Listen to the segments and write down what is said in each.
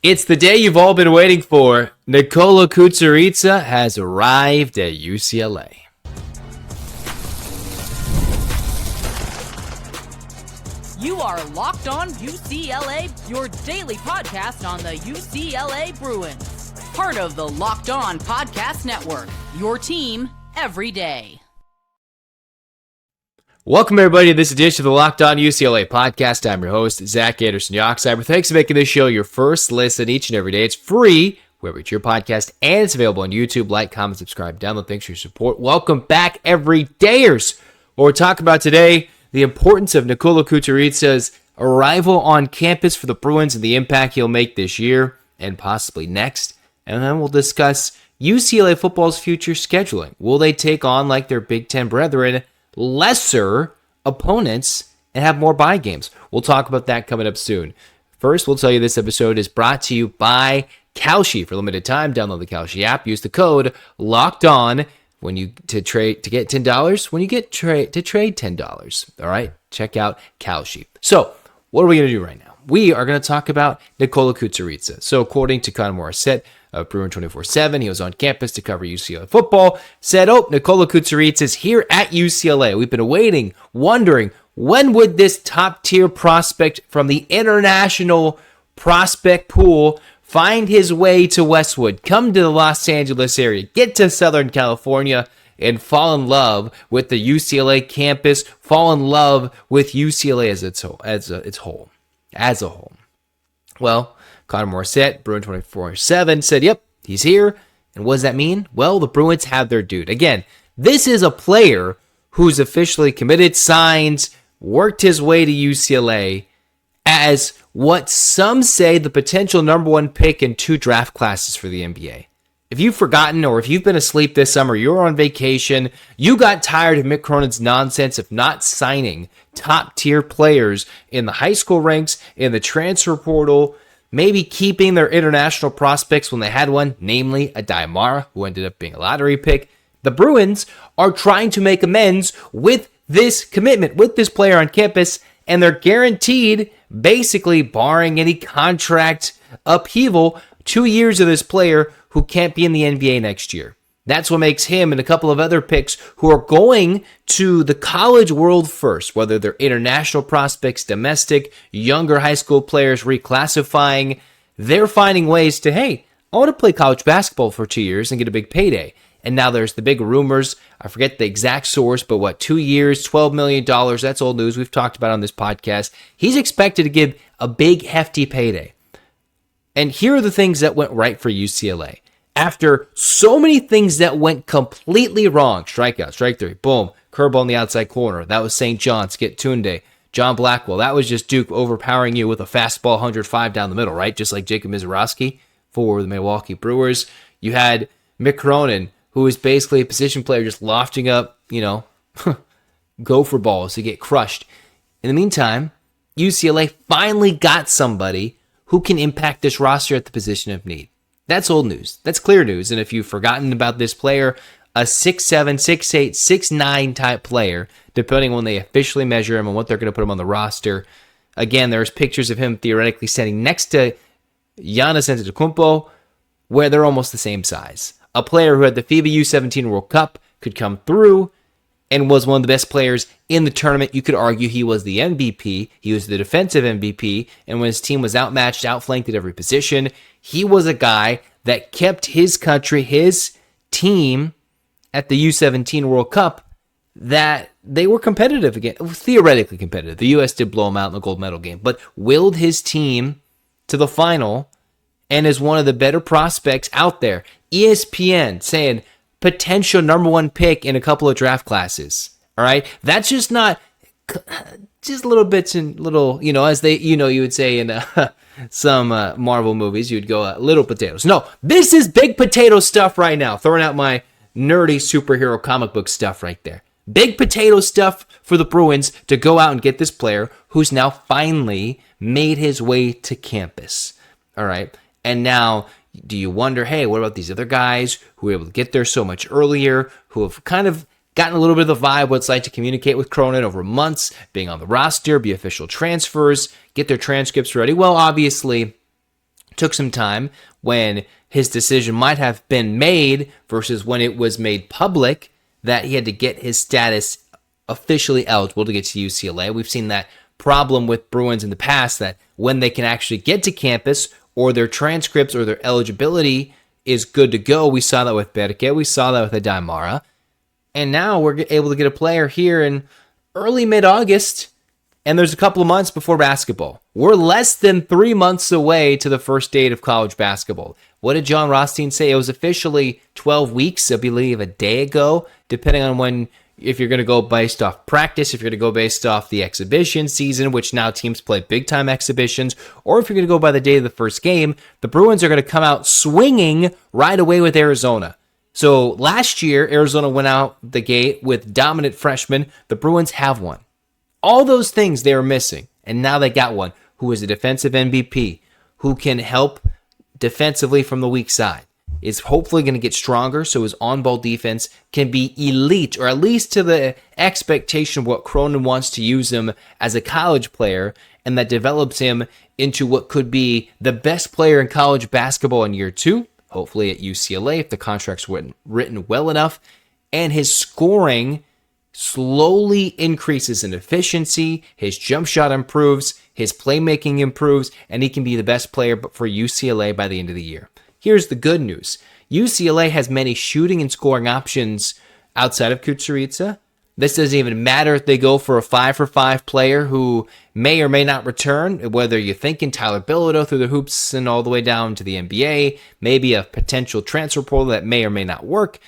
It's the day you've all been waiting for. Nikola Kusturica has arrived at UCLA. You are Locked On UCLA, your daily podcast on the UCLA Bruins. Part of the Locked On Podcast Network, your team every day. Welcome, everybody, to this edition of the Locked On UCLA podcast. I'm your host, Zach Anderson-Yoxsimer. Thanks for making this show your first listen each and every day. It's free wherever it's your podcast, and it's available on YouTube. Like, comment, subscribe, download. Thanks for your support. Welcome back, everydayers. What we're talking about today, the importance of Nikola Kusturica's arrival on campus for the Bruins and the impact he'll make this year and possibly next. And then we'll discuss UCLA football's future scheduling. Will they take on, like their Big Ten brethren, lesser opponents and have more bye games? We'll talk about that coming up soon. First, we'll tell you this episode is brought to you by Kalshi. For limited time, download the Kalshi app. Use the code LOCKEDON when you to get $10. When you get to trade $10. All right, check out Kalshi. So, what are we going to do right now? We are going to talk about Nikola Kusturica. So, according to Connor Morissette of Bruin 24/7, he was on campus to cover UCLA football. Said, Nikola Kusturica is here at UCLA. We've been waiting, wondering, when would this top-tier prospect from the international prospect pool find his way to Westwood, come to the Los Angeles area, get to Southern California, and fall in love with the UCLA campus, fall in love with UCLA as a whole. Well, Connor Morissette, Bruin 24/7, said, yep, he's here. And what does that mean? Well, the Bruins have their dude. Again, this is a player who's officially committed, signed, worked his way to UCLA as what some say the potential number one pick in 2 draft classes for the NBA. If you've forgotten, or if you've been asleep this summer, you're on vacation, you got tired of Mick Cronin's nonsense of not signing top-tier players in the high school ranks, in the transfer portal, maybe keeping their international prospects when they had one, namely a Diamara, who ended up being a lottery pick. The Bruins are trying to make amends with this commitment, with this player on campus, and they're guaranteed, basically barring any contract upheaval, 2 years of this player who can't be in the NBA next year. That's what makes him and a couple of other picks who are going to the college world first, whether they're international prospects, domestic, younger high school players reclassifying. They're finding ways to, hey, I want to play college basketball for 2 years and get a big payday. And now there's the big rumors. I forget the exact source, but 2 years, $12 million. That's old news. We've talked about on this podcast. He's expected to give a big, hefty payday. And here are the things that went right for UCLA. After so many things that went completely wrong, strikeout, strike three, boom, curveball in the outside corner. That was St. John's, get Tunde. John Blackwell, that was just Duke overpowering you with a fastball 105 down the middle, right? Just like Jacob Mizorowski for the Milwaukee Brewers. You had Mick Cronin, who is basically a position player just lofting up, gopher balls to get crushed. In the meantime, UCLA finally got somebody who can impact this roster at the position of need. That's old news. That's clear news. And if you've forgotten about this player, a 6'7", 6'8", 6'9" type player, depending on when they officially measure him and what they're going to put him on the roster. Again, there's pictures of him theoretically standing next to Giannis Antetokounmpo, where they're almost the same size. A player who had the FIBA U17 World Cup could come through and was one of the best players in the tournament. You could argue he was the MVP. He was the defensive MVP. And when his team was outmatched, outflanked at every position, he was a guy that kept his country, his team at the U17 World Cup, that they were competitive again, theoretically competitive. The U.S. did blow him out in the gold medal game, but willed his team to the final and is one of the better prospects out there. ESPN saying potential number one pick in a couple of draft classes. All right. That's just not just little bits and little, as they, you would say in some Marvel movies, you'd go little potatoes. No, this is big potato stuff right now. Throwing out my nerdy superhero comic book stuff right there. Big potato stuff for the Bruins to go out and get this player who's now finally made his way to campus. All right. And now, do you wonder, hey, what about these other guys who were able to get there so much earlier, who have kind of gotten a little bit of the vibe, what it's like to communicate with Cronin over months, being on the roster, be official transfers, get their transcripts ready? Well, obviously, took some time when his decision might have been made versus when it was made public that he had to get his status officially eligible to get to UCLA. We've seen that problem with Bruins in the past, that when they can actually get to campus or their transcripts or their eligibility is good to go. We saw that with Berke. We saw that with Adaimara. And now we're able to get a player here in early mid-August, and there's a couple of months before basketball. We're less than 3 months away to the first date of college basketball. What did John Rothstein say? It was officially 12 weeks, I believe, a day ago, depending on when, if you're going to go based off practice, if you're going to go based off the exhibition season, which now teams play big-time exhibitions, or if you're going to go by the day of the first game, the Bruins are going to come out swinging right away with Arizona. So last year, Arizona went out the gate with dominant freshmen. The Bruins have one. All those things they were missing, and now they got one who is a defensive MVP, who can help defensively from the weak side, is hopefully going to get stronger, so his on-ball defense can be elite, or at least to the expectation of what Cronin wants to use him as a college player, and that develops him into what could be the best player in college basketball in year 2, hopefully at UCLA if the contract's written well enough, and his scoring slowly increases in efficiency, his jump shot improves, his playmaking improves, and he can be the best player for UCLA by the end of the year. Here's the good news. UCLA has many shooting and scoring options outside of Kusturica. This doesn't even matter if they go for a 5-for-5 player who may or may not return, whether you're thinking Tyler Bilodeau through the hoops and all the way down to the NBA, maybe a potential transfer portal that may or may not work.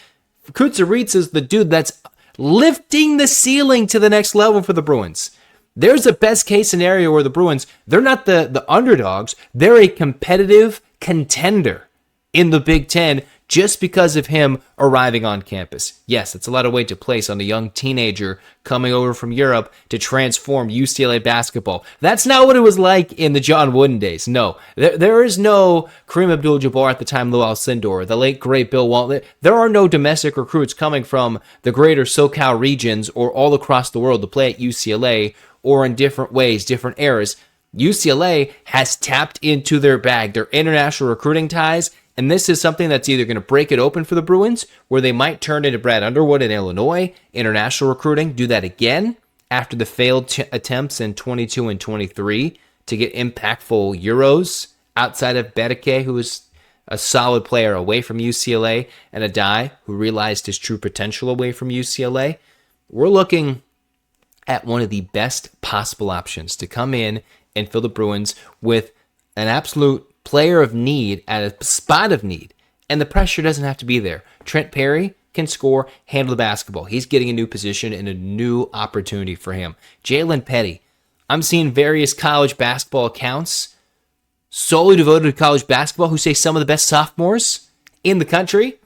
Kusturica is the dude that's lifting the ceiling to the next level for the Bruins. There's a best case scenario where the Bruins, they're not the underdogs, they're a competitive contender in the Big Ten just because of him arriving on campus. Yes, it's a lot of weight to place on a young teenager coming over from Europe to transform UCLA basketball. That's not what it was like in the John Wooden days. No, there is no Kareem Abdul-Jabbar at the time, Lou Alcindor, the late great Bill Walton. There are no domestic recruits coming from the greater SoCal regions or all across the world to play at UCLA or in different ways, different eras. UCLA has tapped into their bag, their international recruiting ties, and this is something that's either going to break it open for the Bruins, where they might turn into Brad Underwood in Illinois, international recruiting, do that again after the failed attempts in 22 and 23 to get impactful Euros outside of Berke, who is a solid player away from UCLA, and Adai, who realized his true potential away from UCLA. We're looking at one of the best possible options to come in and fill the Bruins with an absolute player of need at a spot of need. And the pressure doesn't have to be there. Trent Perry can score, handle the basketball. He's getting a new position and a new opportunity for him. Jalen Petty. I'm seeing various college basketball accounts solely devoted to college basketball who say some of the best sophomores in the country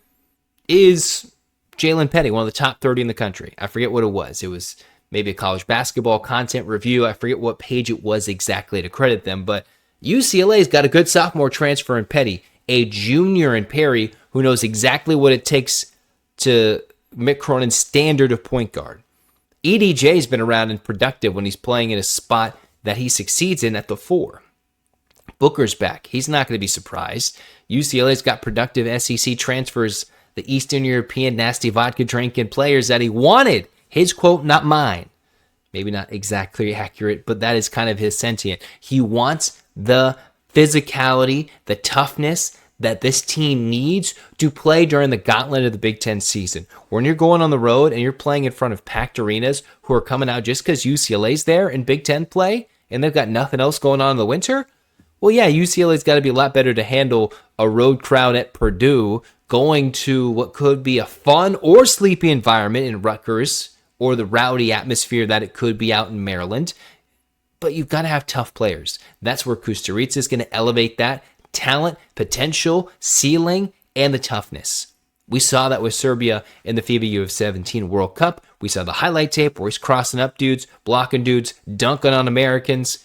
is Jalen Petty, one of the top 30 in the country. I forget what it was. It was maybe a college basketball content review. I forget what page it was exactly to credit them, but UCLA's got a good sophomore transfer in Petty, a junior in Perry who knows exactly what it takes to Mick Cronin's standard of point guard. EDJ's been around and productive when he's playing in a spot that he succeeds in at the 4. Booker's back. He's not going to be surprised. UCLA's got productive SEC transfers, the Eastern European nasty vodka drinking players that he wanted. His quote, not mine. Maybe not exactly accurate, but that is kind of his sentiment. He wants the physicality, the toughness that this team needs to play during the gauntlet of the Big Ten season. When you're going on the road and you're playing in front of packed arenas who are coming out just because UCLA's there in Big Ten play and they've got nothing else going on in the winter, well, yeah, UCLA's got to be a lot better to handle a road crowd at Purdue going to what could be a fun or sleepy environment in Rutgers or the rowdy atmosphere that it could be out in Maryland. But you've got to have tough players. That's where Kusturica is going to elevate that talent, potential, ceiling, and the toughness. We saw that with Serbia in the FIBA U17 World Cup. We saw the highlight tape where he's crossing up dudes, blocking dudes, dunking on Americans,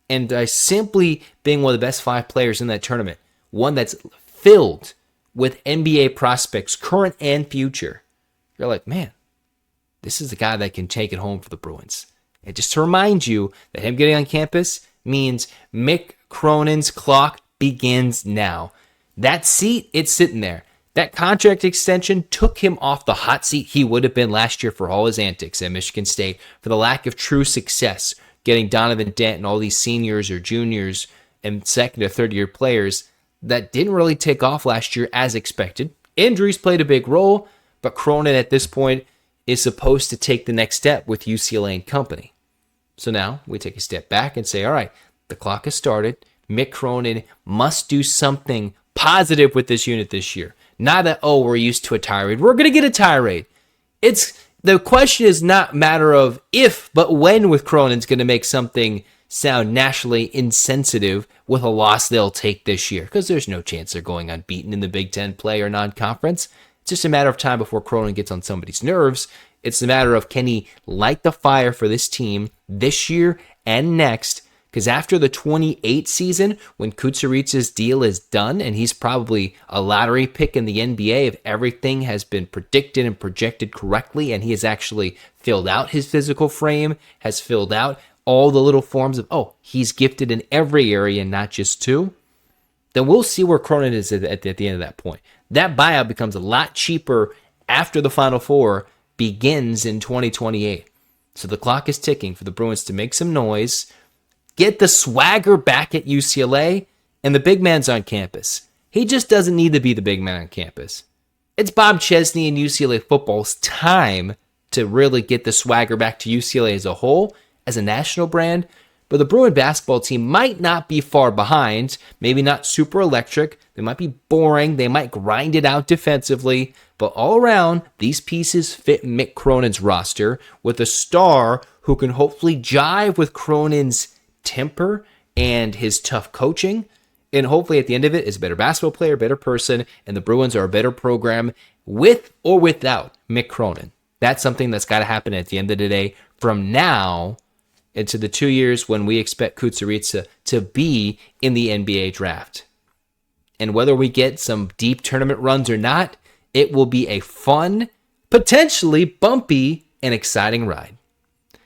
and simply being one of the best 5 players in that tournament. One that's filled with NBA prospects, current and future. You're like, man, this is the guy that can take it home for the Bruins. And just to remind you that him getting on campus means Mick Cronin's clock begins now. That seat, it's sitting there. That contract extension took him off the hot seat he would have been last year for all his antics at Michigan State, for the lack of true success, getting Donovan Dent and all these seniors or juniors and second or third year players that didn't really take off last year as expected. Injuries played a big role, but Cronin at this point is supposed to take the next step with UCLA and company. So now we take a step back and say, all right, the clock has started. Mick Cronin must do something positive with this unit this year. Not that, oh, we're used to a tirade. We're going to get a tirade. The question is not a matter of if, but when with Cronin's going to make something sound nationally insensitive with a loss they'll take this year, because there's no chance they're going unbeaten in the Big Ten play or non-conference. It's just a matter of time before Cronin gets on somebody's nerves. It's a matter of, can he light the fire for this team this year and next? Because after the 28 season, when Kusturica's deal is done, and he's probably a lottery pick in the NBA if everything has been predicted and projected correctly, and he has actually filled out his physical frame, has filled out all the little forms of, oh, he's gifted in every area, not just two, then we'll see where Cronin is at the end of that point. That buyout becomes a lot cheaper after the Final Four begins in 2028. So the clock is ticking for the Bruins to make some noise, get the swagger back at UCLA, and the big man's on campus. He just doesn't need to be the big man on campus. It's Bob Chesney and UCLA football's time to really get the swagger back to UCLA as a whole, as a national brand. But the Bruin basketball team might not be far behind, maybe not super electric. They might be boring. They might grind it out defensively. But all around, these pieces fit Mick Cronin's roster with a star who can hopefully jive with Cronin's temper and his tough coaching. And hopefully at the end of it is a better basketball player, better person, and the Bruins are a better program with or without Mick Cronin. That's something that's got to happen at the end of the day from now into the 2 years when we expect Kusturica to be in the NBA draft. And whether we get some deep tournament runs or not, it will be a fun, potentially bumpy, and exciting ride.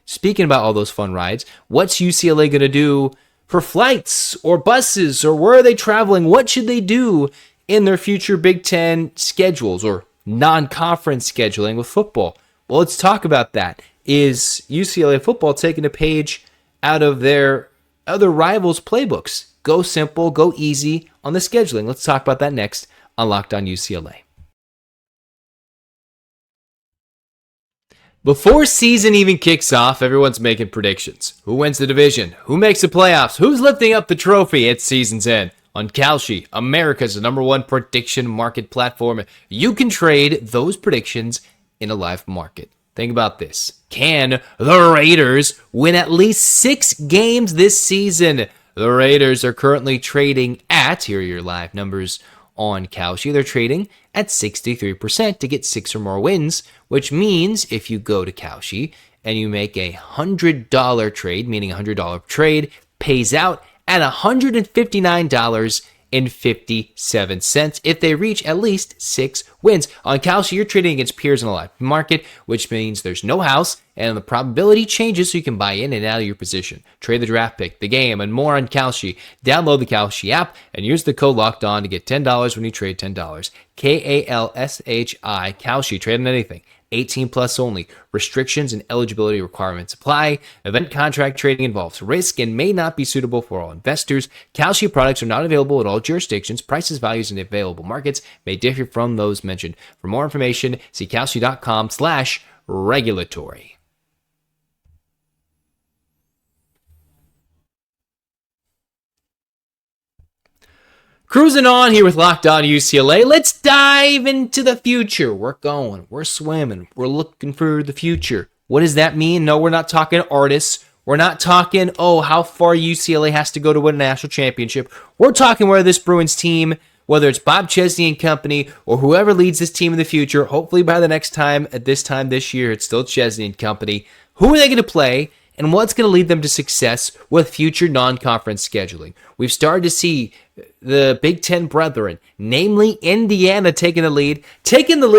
Speaking about all those fun rides, what's UCLA going to do for flights or buses, or where are they traveling? What should they do in their future Big Ten schedules or non-conference scheduling with football? Well, let's talk about that. Is UCLA football taking a page out of their other rivals' playbooks? Go simple, go easy on the scheduling. Let's talk about that next on Locked On UCLA. Before season even kicks off, everyone's making predictions. Who wins the division? Who makes the playoffs? Who's lifting up the trophy at season's end? On Kalshi, America's #1 prediction market platform, you can trade those predictions in a live market. Think about this. Can the Raiders win at least 6 games this season? The Raiders are currently trading at, here are your live numbers on Kalshi, they're trading at 63% to get 6 or more wins, which means if you go to Kalshi and you make a $100 trade, meaning a $100 trade pays out at $159.57 if they reach at least 6 wins. On Kalshi, you're trading against peers in a live market, which means there's no house, and the probability changes so you can buy in and out of your position. Trade the draft pick, the game, and more on Kalshi. Download the Kalshi app and use the code LOCKEDON to get $10 when you trade $10. Kalshi, Kalshi, trade on anything. 18 plus only. Restrictions and eligibility requirements apply. Event contract trading involves risk and may not be suitable for all investors. Kalshi products are not available at all jurisdictions. Prices, values, and available markets may differ from those mentioned. For more information, see kalshi.com/regulatory. Cruising on here with Locked On UCLA. Let's dive into the future. We're going. We're swimming. We're looking for the future. What does that mean? No, we're not talking artists. We're not talking, how far UCLA has to go to win a national championship. We're talking where this Bruins team, whether it's Bob Chesney and company or whoever leads this team in the future, hopefully by the next time, at this time this year, it's still Chesney and company. Who are they going to play? And what's going to lead them to success with future non-conference scheduling? We've started to see the Big Ten brethren, namely Indiana, taking the lead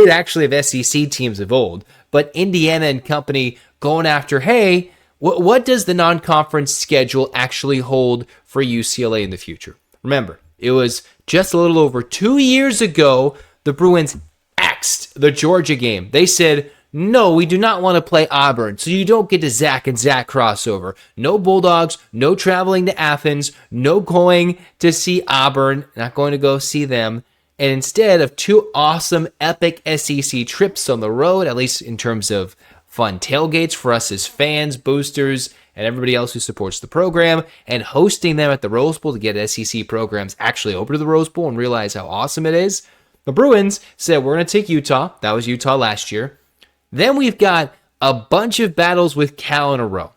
actually of SEC teams of old, but Indiana and company going after, hey, what does the non-conference schedule actually hold for UCLA in the future? Remember, It was just a little over 2 years ago, the Bruins axed the Georgia game. They said, no, we do not want to play Auburn, so you don't get to Zach and Zach crossover. No Bulldogs, no traveling to Athens, no going to see Auburn, not going to go see them. And instead of 2 awesome, epic SEC trips on the road, at least in terms of fun tailgates for us as fans, boosters, and everybody else who supports the program, and hosting them at the Rose Bowl to get SEC programs actually over to the Rose Bowl and realize how awesome it is, the Bruins said, we're going to take Utah. That was Utah last year. Then we've got a bunch of battles with Cal in a row.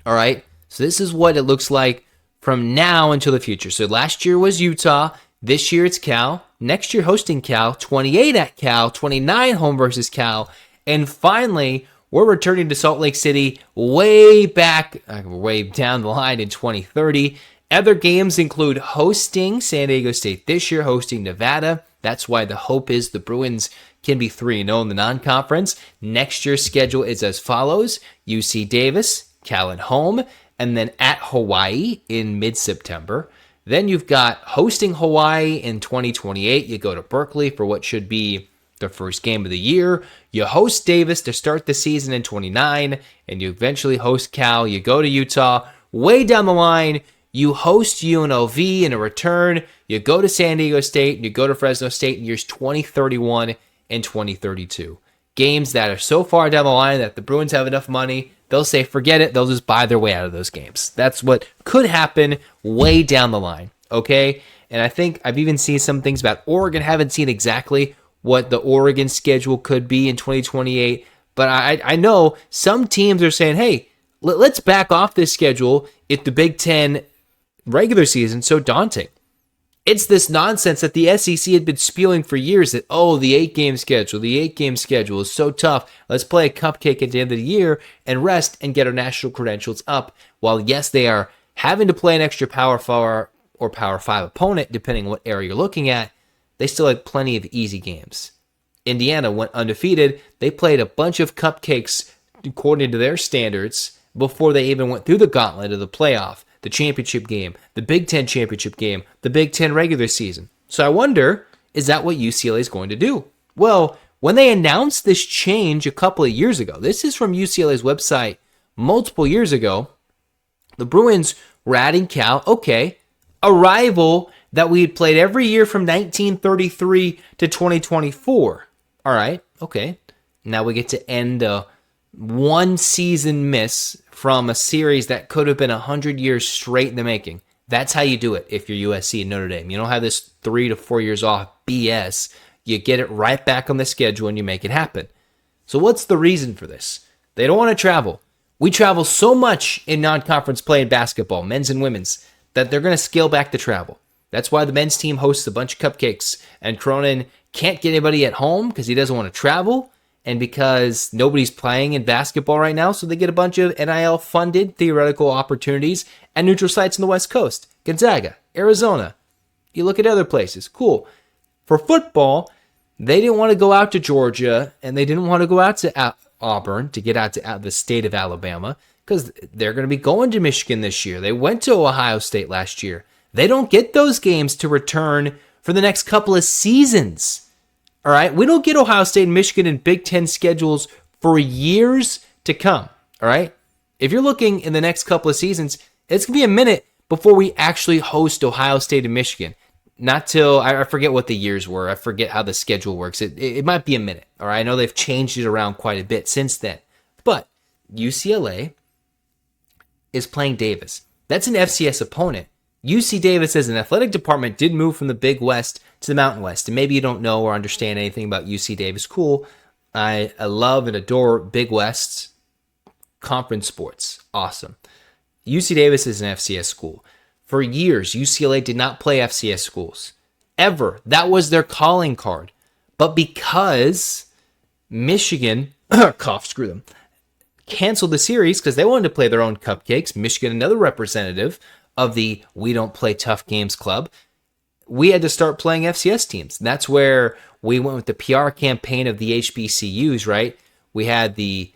All right, so this is what it looks like from now until the future. So last year was Utah. This year it's Cal. Next year hosting Cal. 28 at Cal. 29 home versus Cal. And finally, we're returning to Salt Lake City way down the line in 2030. Other games include hosting San Diego State this year, hosting Nevada. That's why the hope is the Bruins can be 3-0 in the non-conference. Next year's schedule is as follows. UC Davis, Cal at home, and then at Hawaii in mid-September. Then you've got hosting Hawaii in 2028. You go to Berkeley for what should be the first game of the year. You host Davis to start the season in 29, and you eventually host Cal. You go to Utah. Way down the line, you host UNLV in a return. You go to San Diego State, and you go to Fresno State in years 2031 and 2032. Games that are so far down the line that the Bruins have enough money, they'll say, forget it. They'll just buy their way out of those games. That's what could happen way down the line, okay? And I think I've even seen some things about Oregon. Haven't seen exactly what the Oregon schedule could be in 2028. But I know some teams are saying, hey, let's back off this schedule if the Big Ten regular season is so daunting. It's this nonsense that the SEC had been spewing for years that, the 8-game schedule is so tough. Let's play a cupcake at the end of the year and rest and get our national credentials up. While, yes, they are having to play an extra Power 4 or Power 5 opponent, depending on what area you're looking at, they still had plenty of easy games. Indiana went undefeated. They played a bunch of cupcakes according to their standards before they even went through the gauntlet of the playoff, the championship game, the Big Ten championship game, the Big Ten regular season. So I wonder, is that what UCLA is going to do? Well, when they announced this change a couple of years ago, this is from UCLA's website multiple years ago, the Bruins were adding Cal, okay, a rival that we had played every year from 1933 to 2024. All right, okay. Now we get to end a one-season miss from a series that could have been 100 years straight in the making. That's how you do it if you're USC and Notre Dame. You don't have this 3 to 4 years off BS. You get it right back on the schedule and you make it happen. So what's the reason for this? They don't want to travel. We travel so much in non-conference play in basketball, men's and women's, that they're going to scale back the travel. That's why the men's team hosts a bunch of cupcakes, and Cronin can't get anybody at home because he doesn't want to travel, and because nobody's playing in basketball right now, so they get a bunch of NIL-funded theoretical opportunities at neutral sites on the West Coast. Gonzaga, Arizona. You look at other places. Cool. For football, they didn't want to go out to Georgia, and they didn't want to go out to Auburn to get out to the state of Alabama, because they're going to be going to Michigan this year. They went to Ohio State last year. They don't get those games to return for the next couple of seasons. All right? We don't get Ohio State and Michigan in Big Ten schedules for years to come. All right? If you're looking in the next couple of seasons, it's going to be a minute before we actually host Ohio State and Michigan. Not till, I forget what the years were. I forget how the schedule works. It might be a minute. All right? I know they've changed it around quite a bit since then. But UCLA is playing Davis. That's an FCS opponent. UC Davis as an athletic department did move from the Big West to the Mountain West. And maybe you don't know or understand anything about UC Davis. Cool. I love and adore Big West conference sports. Awesome. UC Davis is an FCS school. For years, UCLA did not play FCS schools. Ever. That was their calling card. But because Michigan, screw them, canceled the series because they wanted to play their own cupcakes, Michigan, another representative of the We Don't Play Tough Games Club, we had to start playing FCS teams. And that's where we went with the PR campaign of the HBCUs, right? We had the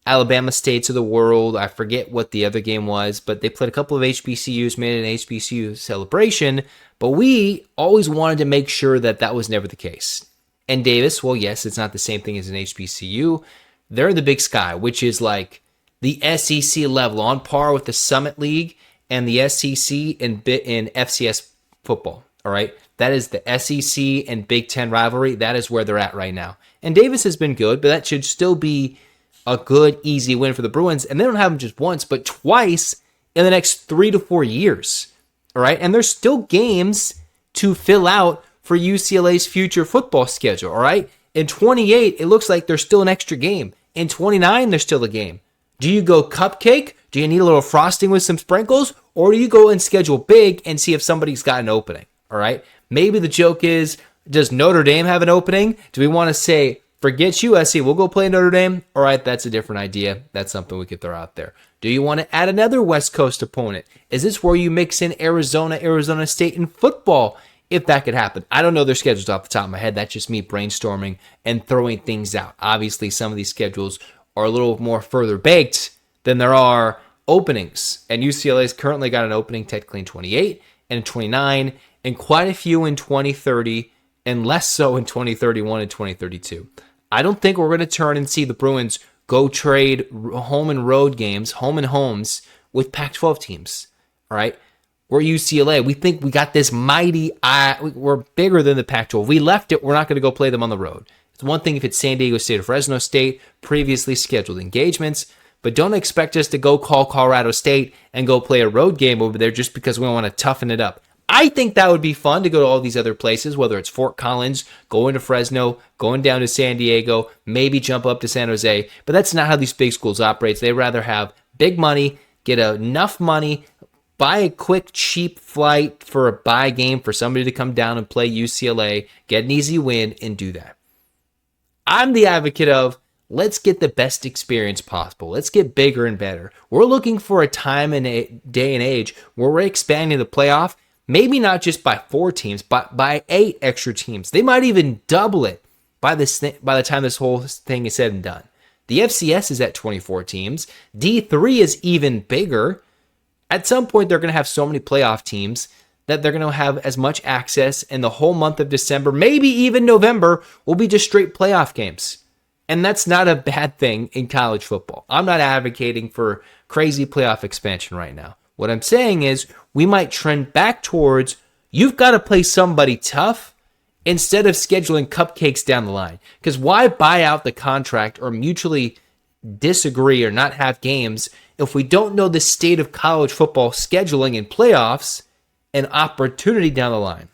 Alabama States of the world. I forget what the other game was, but they played a couple of HBCUs, made an HBCU celebration. But we always wanted to make sure that that was never the case. And Davis, well, yes, it's not the same thing as an HBCU. They're in the Big Sky, which is like the SEC level, on par with the Summit League and the SEC in FCS football. All right, that is the SEC and Big Ten rivalry. That is where they're at right now. And Davis has been good, but that should still be a good, easy win for the Bruins. And they don't have them just once, but twice in the next 3 to 4 years. All right. And there's still games to fill out for UCLA's future football schedule. All right. In 28, it looks like there's still an extra game. In 29, there's still a game. Do you go cupcake? Do you need a little frosting with some sprinkles? Or do you go and schedule big and see if somebody's got an opening? All right. Maybe the joke is, does Notre Dame have an opening? Do we want to say, forget USC, we'll go play Notre Dame? All right, that's a different idea. That's something we could throw out there. Do you want to add another West Coast opponent? Is this where you mix in Arizona State in football? If that could happen. I don't know their schedules off the top of my head. That's just me brainstorming and throwing things out. Obviously, some of these schedules are a little more further baked than there are openings. And UCLA's currently got an opening technically in 28 and in 29 and quite a few in 2030 and less so in 2031 and 2032. I don't think we're going to turn and see the Bruins go trade home and road games, home and homes, with Pac-12 teams. All right? We're UCLA. We think we got this mighty, we're bigger than the Pac-12. We left it. We're not going to go play them on the road. It's one thing if it's San Diego State or Fresno State, previously scheduled engagements, but don't expect us to go call Colorado State and go play a road game over there just because we want to toughen it up. I think that would be fun to go to all these other places, whether it's Fort Collins, going to Fresno, going down to San Diego, maybe jump up to San Jose. But that's not how these big schools operate. They rather have big money, get enough money, buy a quick, cheap flight for a buy game for somebody to come down and play UCLA, get an easy win, and do that. I'm the advocate of let's get the best experience possible. Let's get bigger and better. We're looking for a time and a day and age where we're expanding the playoff. Maybe not just by 4 teams, but by 8 extra teams. They might even double it by the time this whole thing is said and done. The FCS is at 24 teams. D3 is even bigger. At some point, they're going to have so many playoff teams that they're going to have as much access, and the whole month of December, maybe even November, will be just straight playoff games. And that's not a bad thing in college football. I'm not advocating for crazy playoff expansion right now. What I'm saying is we might trend back towards you've got to play somebody tough instead of scheduling cupcakes down the line. Because why buy out the contract or mutually disagree or not have games if we don't know the state of college football scheduling and playoffs and opportunity down the line?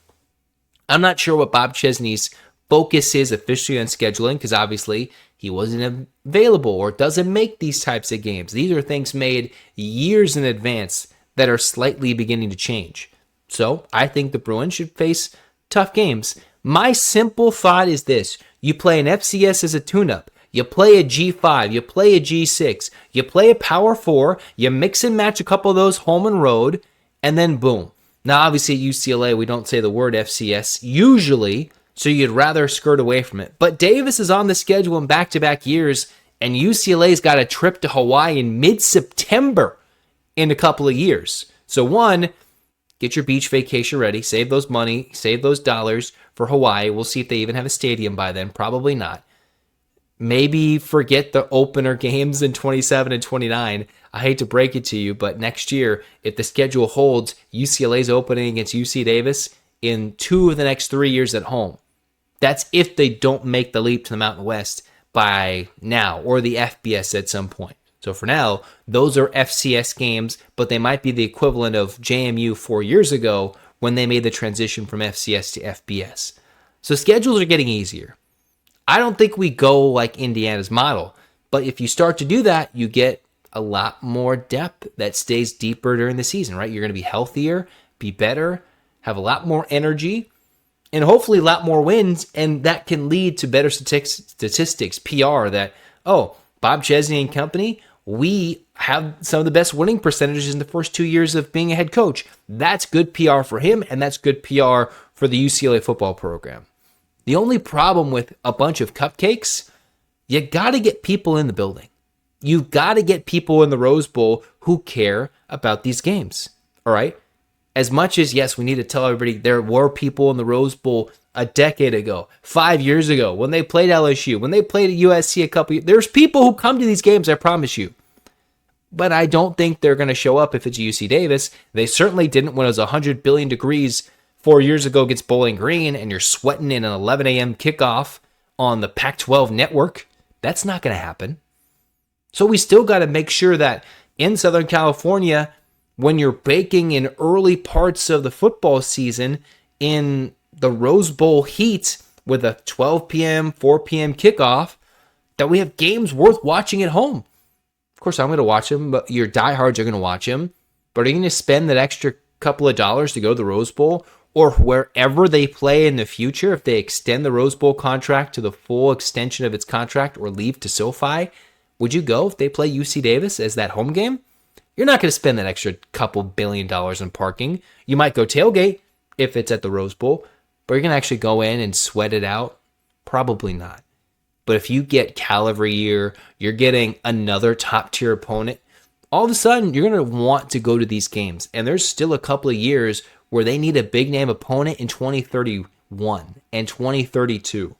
I'm not sure what Bob Chesney's focus is officially on scheduling because obviously he wasn't available or doesn't make these types of games. These are things made years in advance that are slightly beginning to change. So I think the Bruins should face tough games. My simple thought is this. You play an FCS as a tune-up. You play a G5. You play a G6. You play a Power 4. You mix and match a couple of those home and road, and then boom. Now, obviously at UCLA, we don't say the word FCS usually, so you'd rather skirt away from it. But Davis is on the schedule in back-to-back years, and UCLA's got a trip to Hawaii in mid-September in a couple of years. So one, get your beach vacation ready, save those money, save those dollars for Hawaii. We'll see if they even have a stadium by then. Probably not. Maybe forget the opener games in 27 and 29. I hate to break it to you, but next year, if the schedule holds, UCLA's opening against UC Davis in 2 of the next 3 years at home. That's if they don't make the leap to the Mountain West by now or the FBS at some point. So for now, those are FCS games, but they might be the equivalent of JMU 4 years ago when they made the transition from FCS to FBS. So schedules are getting easier. I don't think we go like Indiana's model, but if you start to do that, you get a lot more depth that stays deeper during the season, right? You're going to be healthier, be better, have a lot more energy, and hopefully a lot more wins, and that can lead to better statistics, PR, that, oh, Bob Chesney and company, we have some of the best winning percentages in the first 2 years of being a head coach. That's good PR for him, and that's good PR for the UCLA football program. The only problem with a bunch of cupcakes, you got to get people in the building. You've got to get people in the Rose Bowl who care about these games. All right? As much as, yes, we need to tell everybody there were people in the Rose Bowl a decade ago, 5 years ago, when they played LSU, when they played at USC a couple years. There's people who come to these games, I promise you. But I don't think they're going to show up if it's UC Davis. They certainly didn't when it was 100 billion degrees 4 years ago against Bowling Green and you're sweating in an 11 a.m. kickoff on the Pac-12 network. That's not going to happen. So we still got to make sure that in Southern California, when you're baking in early parts of the football season in the Rose Bowl heat with a 12 p.m., 4 p.m. kickoff, that we have games worth watching at home. Of course, I'm going to watch them, but your diehards are going to watch them. But are you going to spend that extra couple of dollars to go to the Rose Bowl or wherever they play in the future if they extend the Rose Bowl contract to the full extension of its contract or leave to SoFi? Would you go if they play UC Davis as that home game? You're not going to spend that extra couple $1 billion in parking. You might go tailgate if it's at the Rose Bowl, but you're going to actually go in and sweat it out? Probably not. But if you get Cal every year, you're getting another top-tier opponent, all of a sudden you're going to want to go to these games. And there's still a couple of years where they need a big-name opponent in 2031 and 2032.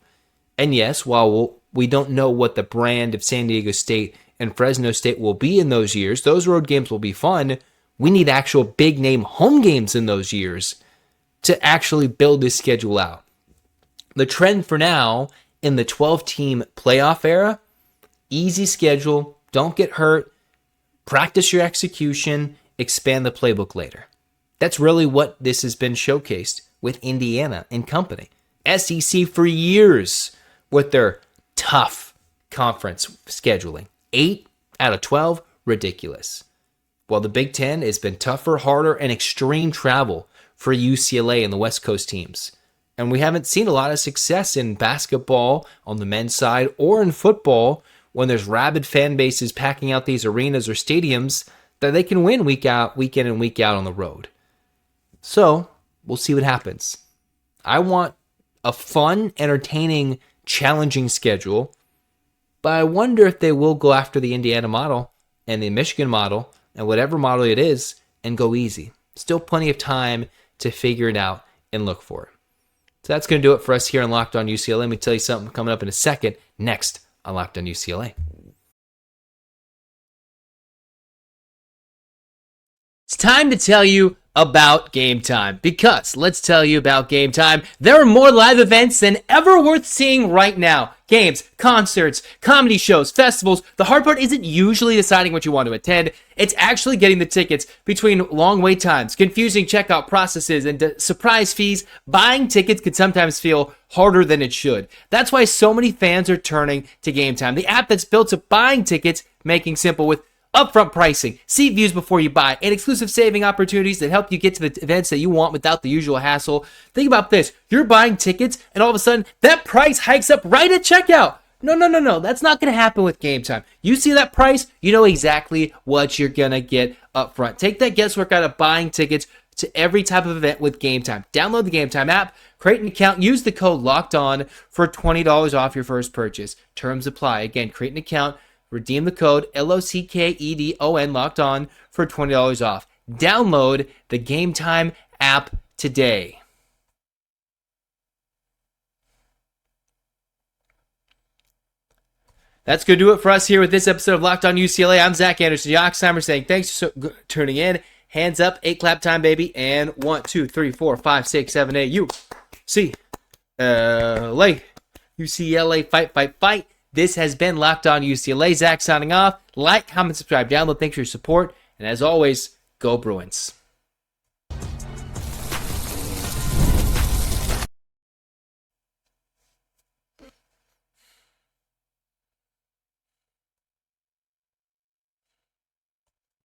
And yes, while we don't know what the brand of San Diego State and Fresno State will be in those years, those road games will be fun. We need actual big-name home games in those years to actually build this schedule out. The trend for now in the 12-team playoff era, easy schedule, don't get hurt, practice your execution, expand the playbook later. That's really what this has been showcased with Indiana and company. SEC for years with their tough conference scheduling. 8 out of 12, ridiculous. While the Big Ten has been tougher, harder, and extreme travel for UCLA and the West Coast teams. And we haven't seen a lot of success in basketball on the men's side or in football when there's rabid fan bases packing out these arenas or stadiums that they can win week in and week out on the road. So we'll see what happens. I want a fun, entertaining, challenging schedule, but I wonder if they will go after the Indiana model and the Michigan model and whatever model it is and go easy. Still plenty of time to figure it out and look for it. So that's going to do it for us here on Locked On UCLA. Let me tell you something coming up in a second. Next on Locked On UCLA. It's time to tell you about Game Time, because let's tell you about Game Time. There are more live events than ever worth seeing right now. Games, concerts, comedy shows, festivals. The hard part isn't usually deciding what you want to attend. It's actually getting the tickets. Between long wait times, confusing checkout processes, and surprise fees, buying tickets can sometimes feel harder than it should. That's why so many fans are turning to Game Time, the app that's built to buying tickets, making simple with upfront pricing, seat views before you buy, and exclusive saving opportunities that help you get to the events that you want without the usual hassle. Think about this. You're buying tickets, and all of a sudden, that price hikes up right at checkout. No. That's not going to happen with Game Time. You see that price, you know exactly what you're going to get up front. Take that guesswork out of buying tickets to every type of event with Game Time. Download the Game Time app, create an account, use the code LOCKEDON for $20 off your first purchase. Terms apply. Again, create an account, redeem the code LOCKEDON locked on for $20 off. Download the Game Time app today. That's going to do it for us here with this episode of Locked On UCLA. I'm Zach Anderson-Yoxsimer saying thanks for tuning in. Hands up, 8 clap time, baby. And 1, 2, 3, 4, 5, 6, 7, 8. UCLA. UCLA, fight, fight, fight. This has been Locked On UCLA. Zach signing off. Like, comment, subscribe, download. Thanks for your support. And as always, go Bruins.